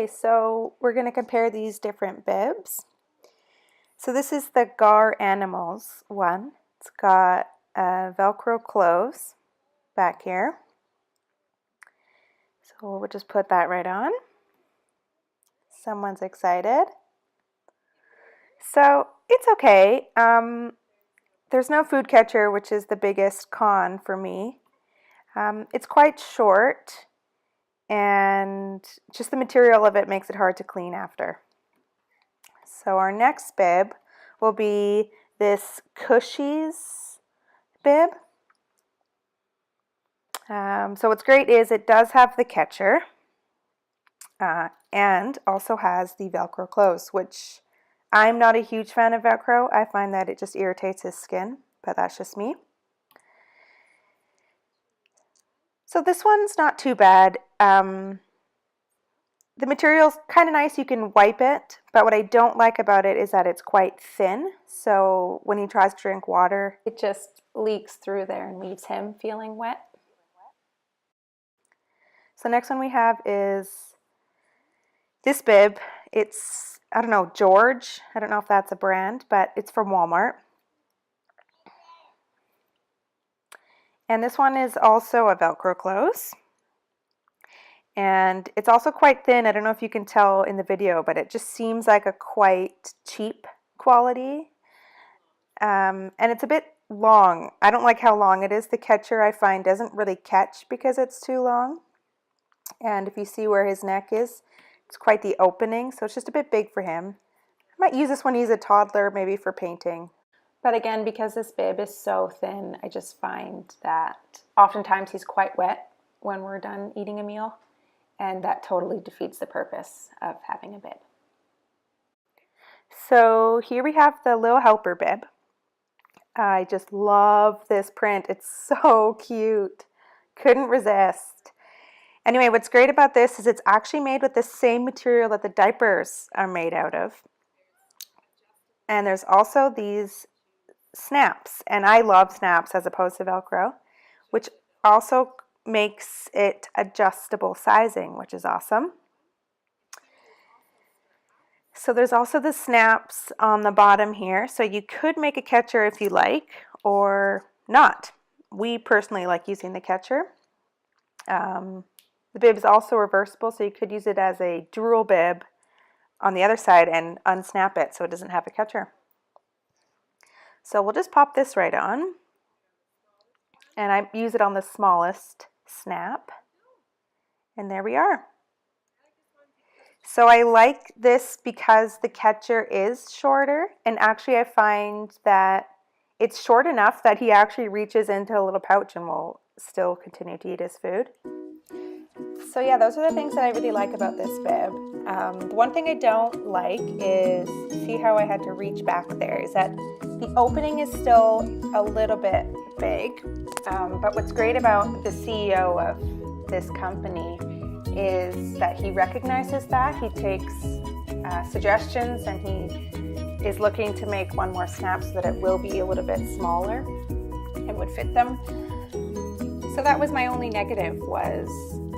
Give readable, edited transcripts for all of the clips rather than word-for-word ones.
Okay, so we're going to compare these different bibs. So this is the Garanimals one. It's got Velcro clothes back here. So we'll just put that right on. Someone's excited. So it's okay. There's no food catcher, which is the biggest con for me. It's quite short, and just the material of it makes it hard to clean after. So our next bib will be this Kushies bib. So what's great is it does have the catcher and also has the Velcro clothes, which I'm not a huge fan of Velcro. I find that it just irritates his skin, but that's just me. So this one's not too bad. The material's kind of nice. You can wipe it, but what I don't like about it is that it's quite thin. So when he tries to drink water, it just leaks through there and leaves him feeling wet. So next one we have is this bib. It's, I don't know, George. I don't know if that's a brand, but it's from Walmart. And this one is also a Velcro close. And it's also quite thin. I don't know if you can tell in the video, but it just seems like a quite cheap quality. And it's a bit long. I don't like how long it is. The catcher, I find, doesn't really catch because it's too long. And if you see where his neck is, it's quite the opening. So it's just a bit big for him. I might use this when he's a toddler, maybe for painting. But again, because this bib is so thin, I just find that oftentimes he's quite wet when we're done eating a meal, and that totally defeats the purpose of having a bib. So here we have the Lil Helper bib. I just love this print. It's so cute. Couldn't resist. Anyway, what's great about this is it's actually made with the same material that the diapers are made out of. And there's also these snaps, and I love snaps as opposed to Velcro, which also makes it adjustable sizing, which is awesome. So there's also the snaps on the bottom here, so you could make a catcher if you like, or not. We personally like using the catcher. The bib is also reversible, so you could use it as a drool bib on the other side and unsnap it so it doesn't have a catcher. So we'll just pop this right on, and I use it on the smallest snap, and there we are. So I like this because the catcher is shorter, and actually I find that it's short enough that he actually reaches into a little pouch and will still continue to eat his food. So yeah, those are the things that I really like about this bib. The one thing I don't like is, see how I had to reach back there, is that the opening is still a little bit big. But what's great about the CEO of this company is that he recognizes that. He takes suggestions, and he is looking to make one more snap so that it will be a little bit smaller and would fit them. So that was my only negative, was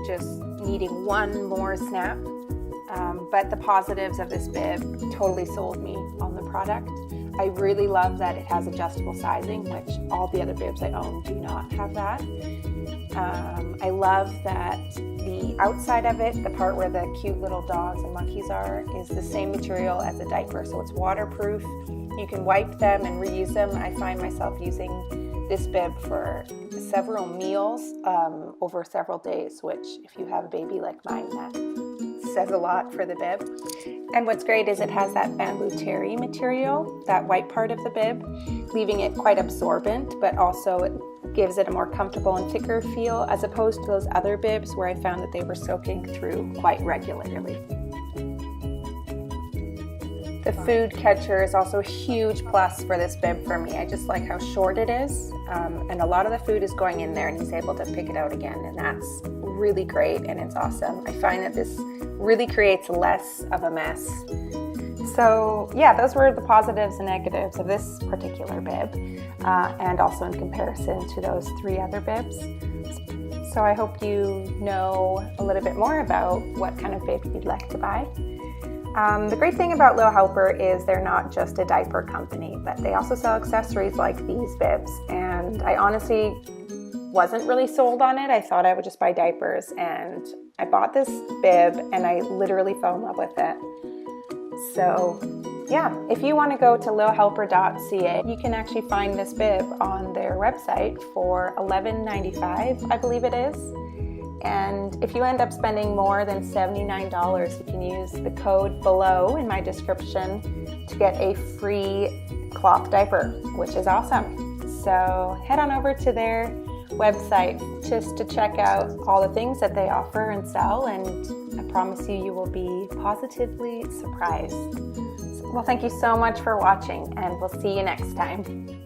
just needing one more snap. But the positives of this bib totally sold me on the product. I really love that it has adjustable sizing, which all the other bibs I own do not have that. I love that the outside of it, the part where the cute little dogs and monkeys are, is the same material as a diaper, so it's waterproof. You can wipe them and reuse them. I find myself using this bib for several meals over several days, which if you have a baby like mine, that says a lot for the bib. And what's great is it has that bamboo terry material, that white part of the bib, leaving it quite absorbent, but also it gives it a more comfortable and thicker feel, as opposed to those other bibs where I found that they were soaking through quite regularly. The food catcher is also a huge plus for this bib for me. I just like how short it is, and a lot of the food is going in there and he's able to pick it out again, and that's really great and it's awesome. I find that this really creates less of a mess. So yeah, those were the positives and negatives of this particular bib, and also in comparison to those three other bibs. so I hope you know a little bit more about what kind of bib you'd like to buy. The great thing about Lil Helper is they're not just a diaper company, but they also sell accessories like these bibs. And I honestly wasn't really sold on it. I thought I would just buy diapers, and I bought this bib and I literally fell in love with it. So yeah, if you want to go to lilhelper.ca, you can actually find this bib on their website for $11.95, I believe it is. And if you end up spending more than $79, you can use the code below in my description to get a free cloth diaper, which is awesome. So head on over to their website just to check out all the things that they offer and sell, and I promise you will be positively surprised. Well, thank you so much for watching, and we'll see you next time.